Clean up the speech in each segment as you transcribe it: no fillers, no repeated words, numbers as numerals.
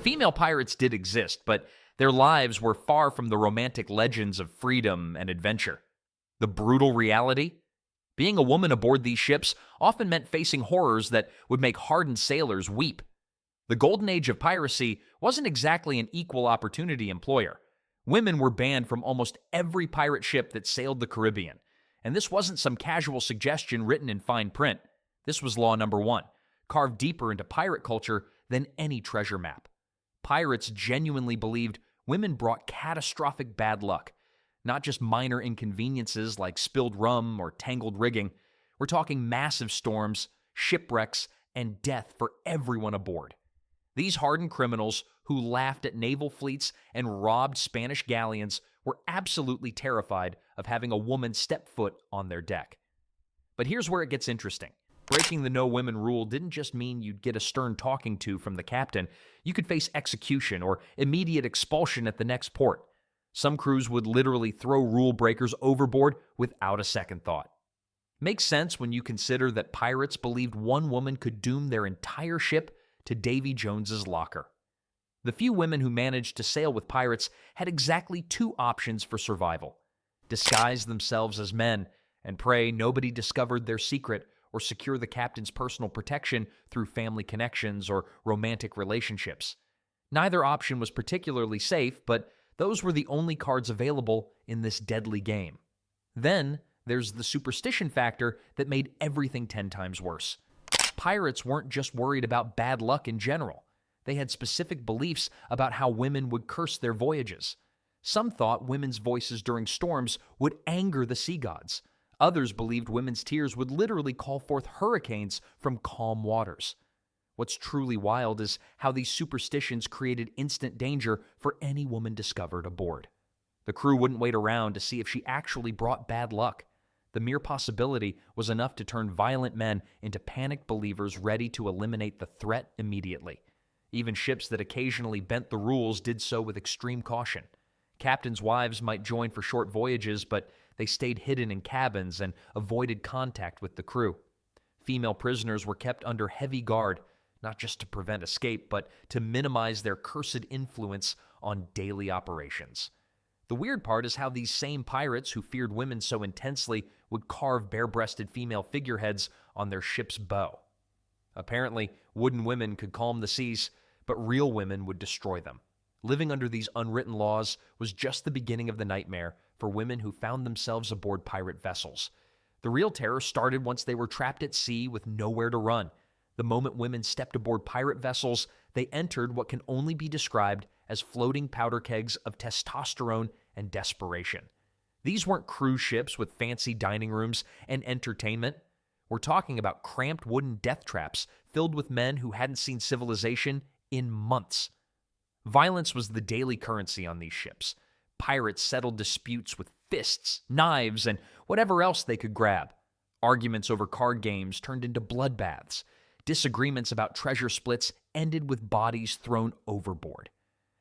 Female pirates did exist, but their lives were far from the romantic legends of freedom and adventure. The brutal reality? Being a woman aboard these ships often meant facing horrors that would make hardened sailors weep. The golden age of piracy wasn't exactly an equal opportunity employer. Women were banned from almost every pirate ship that sailed the Caribbean, and this wasn't some casual suggestion written in fine print. This was law number one, carved deeper into pirate culture than any treasure map. Pirates genuinely believed women brought catastrophic bad luck, not just minor inconveniences like spilled rum or tangled rigging. We're talking massive storms, shipwrecks, and death for everyone aboard. These hardened criminals who laughed at naval fleets and robbed Spanish galleons were absolutely terrified of having a woman step foot on their deck. But here's where it gets interesting. Breaking the no women rule didn't just mean you'd get a stern talking to from the captain. You could face execution or immediate expulsion at the next port. Some crews would literally throw rule breakers overboard without a second thought. Makes sense when you consider that pirates believed one woman could doom their entire ship to Davy Jones's locker. The few women who managed to sail with pirates had exactly two options for survival: disguise themselves as men and pray nobody discovered their secret, or secure the captain's personal protection through family connections or romantic relationships. Neither option was particularly safe, but those were the only cards available in this deadly game. Then there's the superstition factor that made everything 10 times worse. Pirates weren't just worried about bad luck in general. They had specific beliefs about how women would curse their voyages. Some thought women's voices during storms would anger the sea gods. Others believed women's tears would literally call forth hurricanes from calm waters. What's truly wild is how these superstitions created instant danger for any woman discovered aboard. The crew wouldn't wait around to see if she actually brought bad luck. The mere possibility was enough to turn violent men into panicked believers ready to eliminate the threat immediately. Even ships that occasionally bent the rules did so with extreme caution. Captains' wives might join for short voyages, but they stayed hidden in cabins and avoided contact with the crew. Female prisoners were kept under heavy guard, not just to prevent escape, but to minimize their cursed influence on daily operations. The weird part is how these same pirates who feared women so intensely would carve bare-breasted female figureheads on their ship's bow. Apparently, wooden women could calm the seas, but real women would destroy them. Living under these unwritten laws was just the beginning of the nightmare for women who found themselves aboard pirate vessels. The real terror started once they were trapped at sea with nowhere to run. The moment women stepped aboard pirate vessels, they entered what can only be described as floating powder kegs of testosterone and desperation. These weren't cruise ships with fancy dining rooms and entertainment. We're talking about cramped wooden death traps filled with men who hadn't seen civilization in months. Violence was the daily currency on these ships. Pirates settled disputes with fists, knives, and whatever else they could grab. Arguments over card games turned into bloodbaths. Disagreements about treasure splits ended with bodies thrown overboard.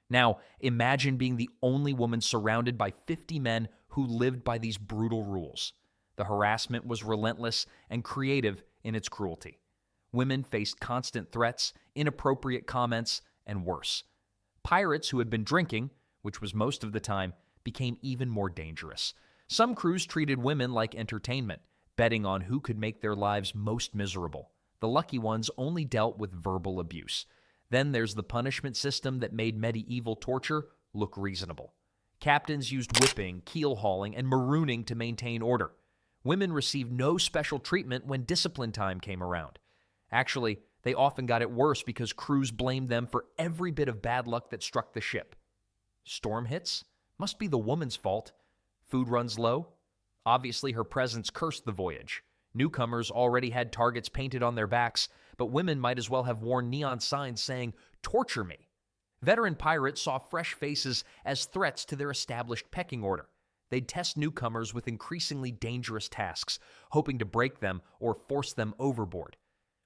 Now, imagine being the only woman surrounded by 50 men who lived by these brutal rules. The harassment was relentless and creative in its cruelty. Women faced constant threats, inappropriate comments, and worse. Pirates who had been drinking, which was most of the time, became even more dangerous. Some crews treated women like entertainment, betting on who could make their lives most miserable. The lucky ones only dealt with verbal abuse. Then there's the punishment system that made medieval torture look reasonable. Captains used whipping, keel hauling, and marooning to maintain order. Women received no special treatment when discipline time came around. Actually, they often got it worse because crews blamed them for every bit of bad luck that struck the ship. Storm hits? Must be the woman's fault. Food runs low? Obviously, her presence cursed the voyage. Newcomers already had targets painted on their backs, but women might as well have worn neon signs saying, "Torture me." Veteran pirates saw fresh faces as threats to their established pecking order. They'd test newcomers with increasingly dangerous tasks, hoping to break them or force them overboard.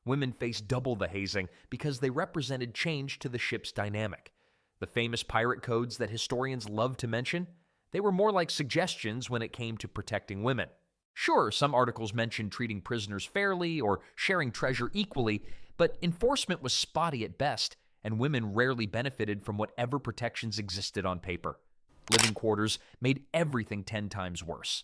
Women faced double the hazing because they represented change to the ship's dynamic. The famous pirate codes that historians love to mention, they were more like suggestions when it came to protecting women. Sure, some articles mentioned treating prisoners fairly or sharing treasure equally, but enforcement was spotty at best, and women rarely benefited from whatever protections existed on paper. Living quarters made everything 10 times worse.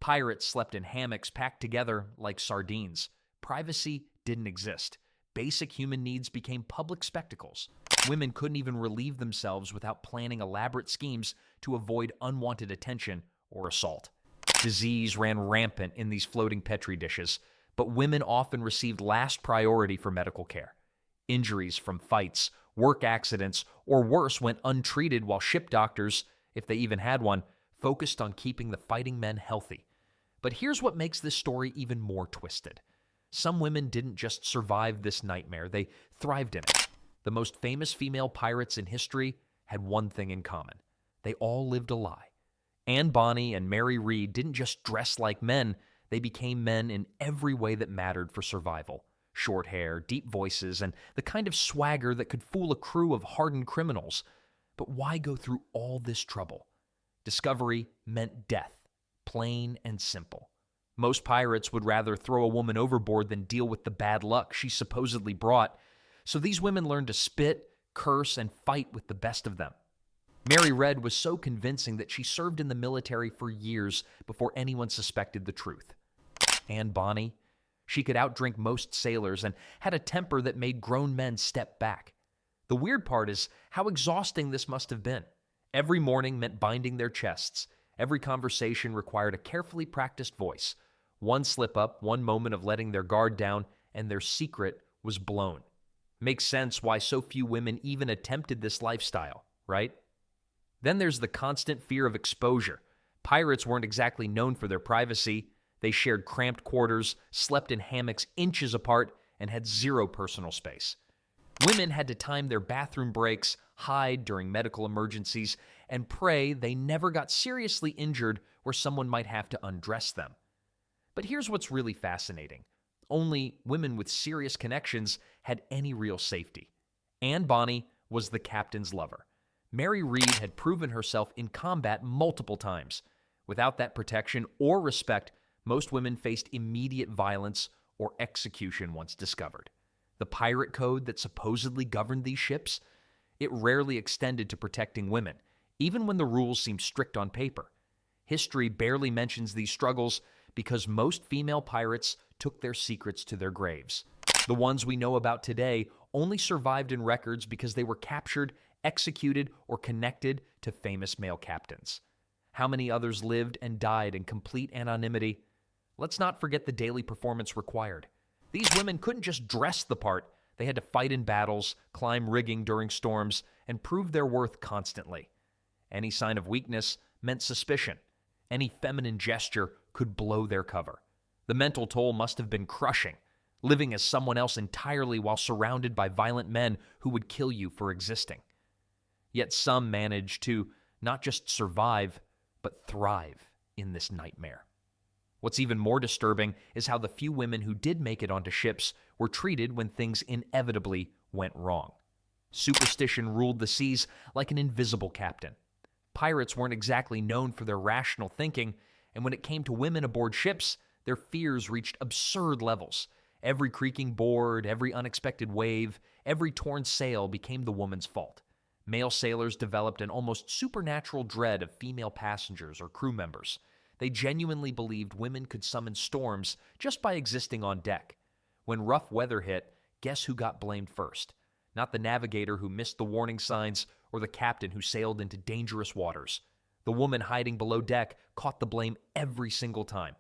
Pirates slept in hammocks packed together like sardines. Privacy didn't exist. Basic human needs became public spectacles. Women couldn't even relieve themselves without planning elaborate schemes to avoid unwanted attention or assault. Disease ran rampant in these floating petri dishes, but women often received last priority for medical care. Injuries from fights, work accidents, or worse went untreated while ship doctors, if they even had one, focused on keeping the fighting men healthy. But here's what makes this story even more twisted. Some women didn't just survive this nightmare, they thrived in it. The most famous female pirates in history had one thing in common. They all lived a lie. Anne Bonny and Mary Read didn't just dress like men, they became men in every way that mattered for survival. Short hair, deep voices, and the kind of swagger that could fool a crew of hardened criminals. But why go through all this trouble? Discovery meant death, plain and simple. Most pirates would rather throw a woman overboard than deal with the bad luck she supposedly brought, so these women learned to spit, curse, and fight with the best of them. Mary Read was so convincing that she served in the military for years before anyone suspected the truth. Anne Bonny, she could outdrink most sailors and had a temper that made grown men step back. The weird part is how exhausting this must have been. Every morning meant binding their chests. Every conversation required a carefully practiced voice. One slip-up, one moment of letting their guard down, and their secret was blown. Makes sense why so few women even attempted this lifestyle, right? Then there's the constant fear of exposure. Pirates weren't exactly known for their privacy. They shared cramped quarters, slept in hammocks inches apart, and had zero personal space. Women had to time their bathroom breaks, hide during medical emergencies, and pray they never got seriously injured where someone might have to undress them. But here's what's really fascinating. Only women with serious connections had any real safety. Anne Bonny was the captain's lover. Mary Read had proven herself in combat multiple times. Without that protection or respect, most women faced immediate violence or execution once discovered. The pirate code that supposedly governed these ships, it rarely extended to protecting women, even when the rules seemed strict on paper. History barely mentions these struggles because most female pirates took their secrets to their graves. The ones we know about today only survived in records because they were captured, executed, or connected to famous male captains. How many others lived and died in complete anonymity? Let's not forget the daily performance required. These women couldn't just dress the part. They had to fight in battles, climb rigging during storms, and prove their worth constantly. Any sign of weakness meant suspicion. Any feminine gesture could blow their cover. The mental toll must have been crushing, living as someone else entirely while surrounded by violent men who would kill you for existing. Yet some managed to not just survive, but thrive in this nightmare. What's even more disturbing is how the few women who did make it onto ships were treated when things inevitably went wrong. Superstition ruled the seas like an invisible captain. Pirates weren't exactly known for their rational thinking, and when it came to women aboard ships, their fears reached absurd levels. Every creaking board, every unexpected wave, every torn sail became the woman's fault. Male sailors developed an almost supernatural dread of female passengers or crew members. They genuinely believed women could summon storms just by existing on deck. When rough weather hit, guess who got blamed first? Not the navigator who missed the warning signs or the captain who sailed into dangerous waters. The woman hiding below deck caught the blame every single time.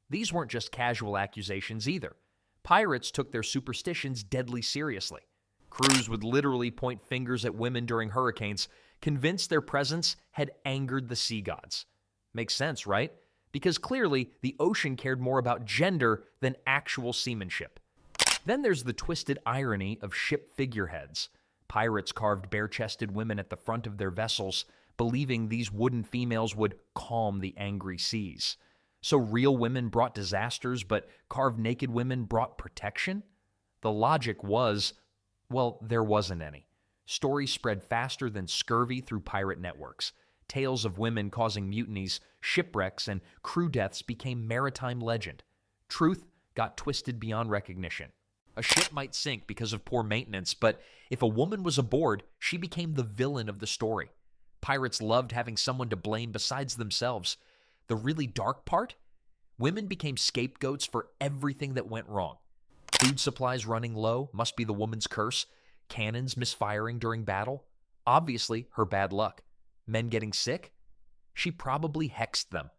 These weren't just casual accusations either. Pirates took their superstitions deadly seriously. Crews would literally point fingers at women during hurricanes, convinced their presence had angered the sea gods. Makes sense, right? Because clearly the ocean cared more about gender than actual seamanship. Then there's the twisted irony of ship figureheads. Pirates carved bare-chested women at the front of their vessels, believing these wooden females would calm the angry seas. So real women brought disasters, but carved naked women brought protection? The logic was, well, there wasn't any. Stories spread faster than scurvy through pirate networks. Tales of women causing mutinies, shipwrecks, and crew deaths became maritime legend. Truth got twisted beyond recognition. A ship might sink because of poor maintenance, but if a woman was aboard, she became the villain of the story. Pirates loved having someone to blame besides themselves. The really dark part? Women became scapegoats for everything that went wrong. Food supplies running low must be the woman's curse. Cannons misfiring during battle? Obviously, her bad luck. Men getting sick? She probably hexed them.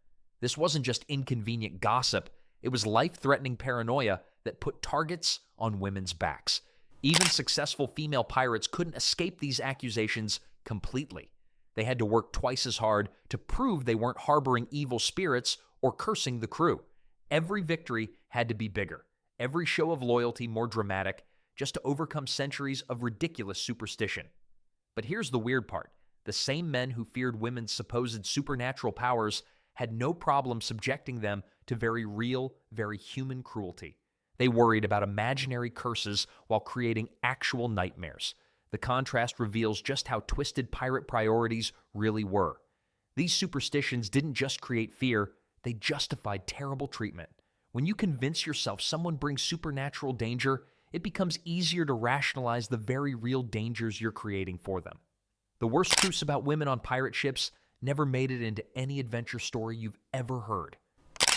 This wasn't just inconvenient gossip, it was life-threatening paranoia that put targets on women's backs. Even successful female pirates couldn't escape these accusations completely. They had to work twice as hard to prove they weren't harboring evil spirits or cursing the crew. Every victory had to be bigger, every show of loyalty more dramatic, just to overcome centuries of ridiculous superstition. But here's the weird part. The same men who feared women's supposed supernatural powers had no problem subjecting them to very real, very human cruelty. They worried about imaginary curses while creating actual nightmares. The contrast reveals just how twisted pirate priorities really were. These superstitions didn't just create fear, they justified terrible treatment. When you convince yourself someone brings supernatural danger, it becomes easier to rationalize the very real dangers you're creating for them. The worst truths about women on pirate ships never made it into any adventure story you've ever heard.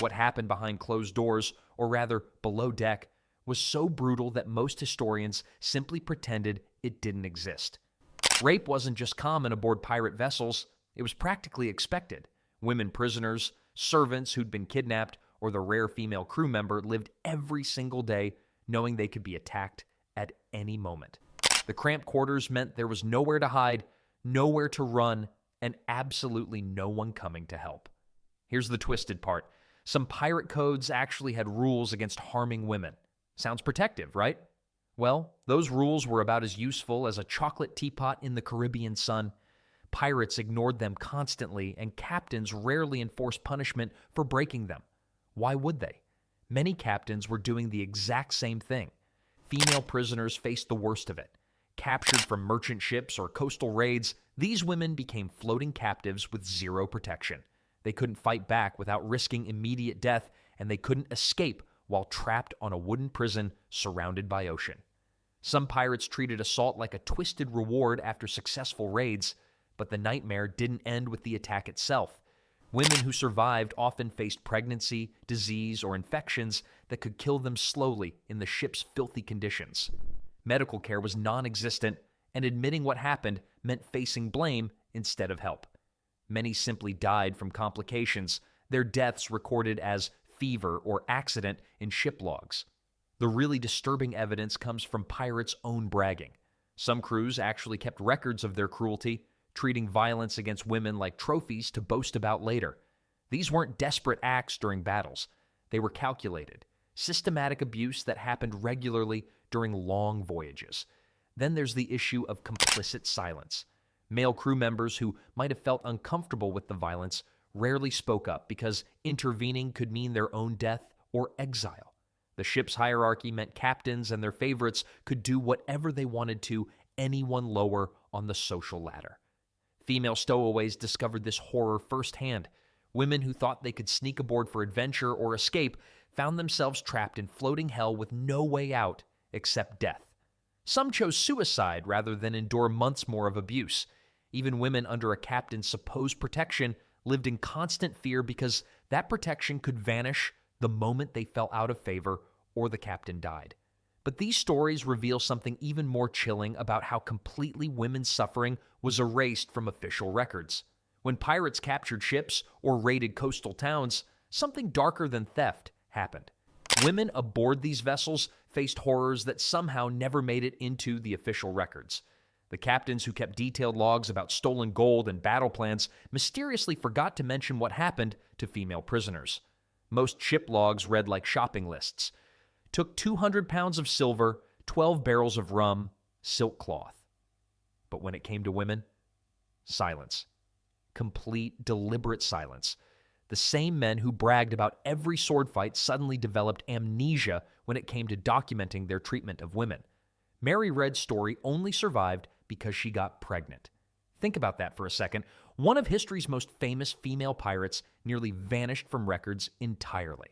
What happened behind closed doors, or rather below deck, was so brutal that most historians simply pretended it didn't exist. Rape wasn't just common aboard pirate vessels, it was practically expected. Women prisoners, servants who'd been kidnapped, or the rare female crew member lived every single day knowing they could be attacked at any moment. The cramped quarters meant there was nowhere to hide, nowhere to run, and absolutely no one coming to help. Here's the twisted part. Some pirate codes actually had rules against harming women. Sounds protective, right? Well, those rules were about as useful as a chocolate teapot in the Caribbean sun. Pirates ignored them constantly, and captains rarely enforced punishment for breaking them. Why would they? Many captains were doing the exact same thing. Female prisoners faced the worst of it. Captured from merchant ships or coastal raids, these women became floating captives with zero protection. They couldn't fight back without risking immediate death, and they couldn't escape while trapped on a wooden prison surrounded by ocean. Some pirates treated assault like a twisted reward after successful raids, but the nightmare didn't end with the attack itself. Women who survived often faced pregnancy, disease, or infections that could kill them slowly in the ship's filthy conditions. Medical care was non-existent, and admitting what happened meant facing blame instead of help. Many simply died from complications, their deaths recorded as fever or accident in ship logs. The really disturbing evidence comes from pirates' own bragging. Some crews actually kept records of their cruelty, treating violence against women like trophies to boast about later. These weren't desperate acts during battles. They were calculated, systematic abuse that happened regularly during long voyages. Then there's the issue of complicit silence. Male crew members who might have felt uncomfortable with the violence rarely spoke up because intervening could mean their own death or exile. The ship's hierarchy meant captains and their favorites could do whatever they wanted to anyone lower on the social ladder. Female stowaways discovered this horror firsthand. Women who thought they could sneak aboard for adventure or escape found themselves trapped in floating hell with no way out except death. Some chose suicide rather than endure months more of abuse. Even women under a captain's supposed protection lived in constant fear because that protection could vanish the moment they fell out of favor or the captain died. But these stories reveal something even more chilling about how completely women's suffering was erased from official records. When pirates captured ships or raided coastal towns, something darker than theft happened. Women aboard these vessels faced horrors that somehow never made it into the official records. The captains who kept detailed logs about stolen gold and battle plans mysteriously forgot to mention what happened to female prisoners. Most ship logs read like shopping lists. Took 200 pounds of silver, 12 barrels of rum, silk cloth. But when it came to women, silence. Complete, deliberate silence. The same men who bragged about every sword fight suddenly developed amnesia when it came to documenting their treatment of women. Mary Red's story only survived because she got pregnant. Think about that for a second. One of history's most famous female pirates nearly vanished from records entirely.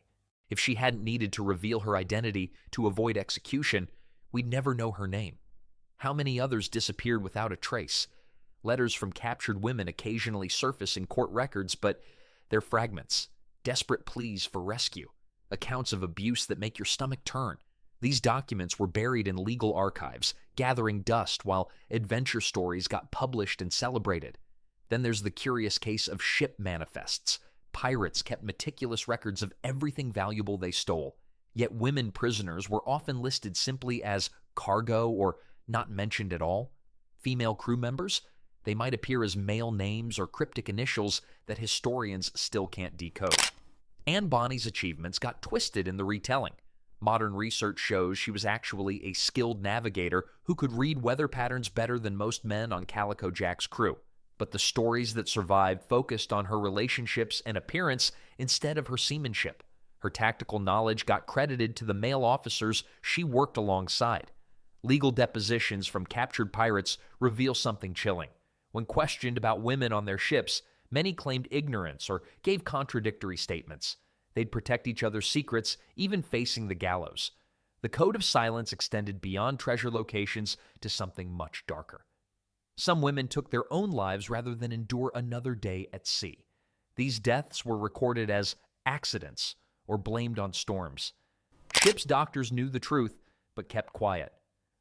If she hadn't needed to reveal her identity to avoid execution, We'd never know her name. How many others disappeared without a trace? Letters from captured women occasionally surface in court records, but they're fragments, desperate pleas for rescue, accounts of abuse that make your stomach turn. These documents were buried in legal archives, gathering dust while adventure stories got published and celebrated. Then there's the curious case of ship manifests. Pirates kept meticulous records of everything valuable they stole, yet women prisoners were often listed simply as cargo or not mentioned at all. Female crew members, they might appear as male names or cryptic initials that historians still can't decode. Anne Bonny's achievements got twisted in the retelling. Modern research shows she was actually a skilled navigator who could read weather patterns better than most men on Calico Jack's crew. But the stories that survived focused on her relationships and appearance instead of her seamanship. Her tactical knowledge got credited to the male officers she worked alongside. Legal depositions from captured pirates reveal something chilling. When questioned about women on their ships, many claimed ignorance or gave contradictory statements. They'd protect each other's secrets, even facing the gallows. The code of silence extended beyond treasure locations to something much darker. Some women took their own lives rather than endure another day at sea. These deaths were recorded as accidents or blamed on storms. Ship's doctors knew the truth, but kept quiet.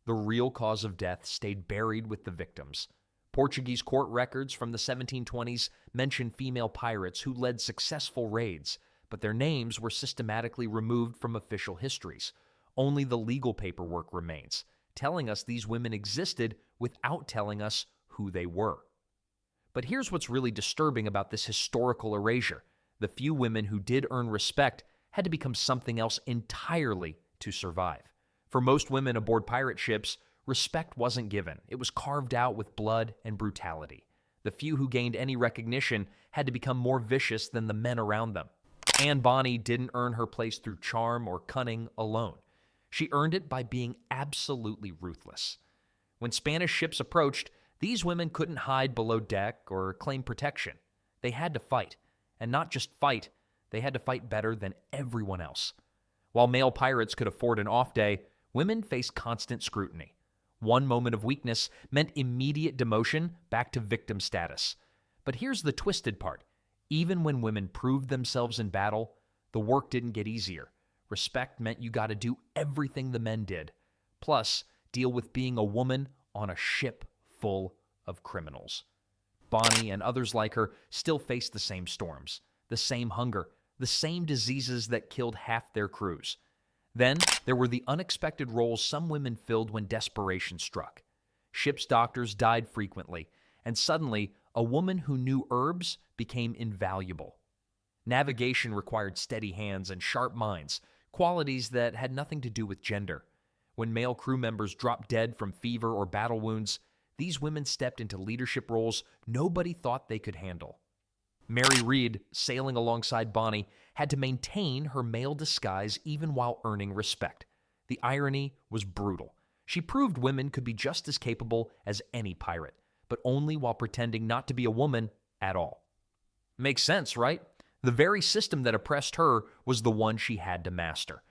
The real cause of death stayed buried with the victims. Portuguese court records from the 1720s mention female pirates who led successful raids, but their names were systematically removed from official histories. Only the legal paperwork remains, telling us these women existed without telling us who they were. But here's what's really disturbing about this historical erasure. The few women who did earn respect had to become something else entirely to survive. For most women aboard pirate ships, respect wasn't given. It was carved out with blood and brutality. The few who gained any recognition had to become more vicious than the men around them. Anne Bonny didn't earn her place through charm or cunning alone. She earned it by being absolutely ruthless. When Spanish ships approached, these women couldn't hide below deck or claim protection. They had to fight. And not just fight, they had to fight better than everyone else. While male pirates could afford an off day, women faced constant scrutiny. One moment of weakness meant immediate demotion back to victim status. But here's the twisted part. Even when women proved themselves in battle, the work didn't get easier. Respect meant you got to do everything the men did. Plus, deal with being a woman on a ship full of criminals. Bonny and others like her still faced the same storms, the same hunger, the same diseases that killed half their crews. Then, there were the unexpected roles some women filled when desperation struck. Ship's doctors died frequently, and suddenly, a woman who knew herbs became invaluable. Navigation required steady hands and sharp minds, qualities that had nothing to do with gender. When male crew members dropped dead from fever or battle wounds, these women stepped into leadership roles nobody thought they could handle. Mary Read, sailing alongside Bonny, had to maintain her male disguise even while earning respect. The irony was brutal. She proved women could be just as capable as any pirate, but only while pretending not to be a woman at all. Makes sense, right? The very system that oppressed her was the one she had to master.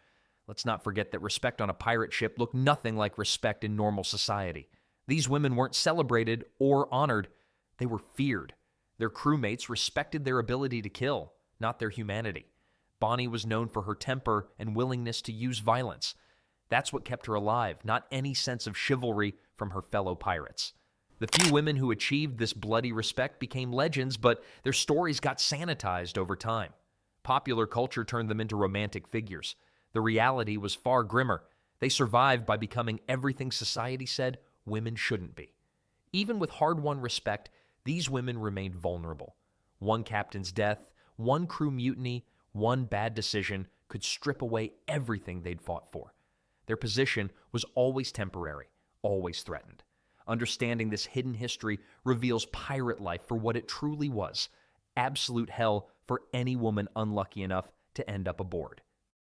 Let's not forget that respect on a pirate ship looked nothing like respect in normal society. These women weren't celebrated or honored. They were feared. Their crewmates respected their ability to kill, not their humanity. Bonny was known for her temper and willingness to use violence. That's what kept her alive, not any sense of chivalry from her fellow pirates. The few women who achieved this bloody respect became legends, but their stories got sanitized over time. Popular culture turned them into romantic figures. The reality was far grimmer. They survived by becoming everything society said women shouldn't be. Even with hard-won respect, these women remained vulnerable. One captain's death, one crew mutiny, one bad decision could strip away everything they'd fought for. Their position was always temporary, always threatened. Understanding this hidden history reveals pirate life for what it truly was: absolute hell for any woman unlucky enough to end up aboard.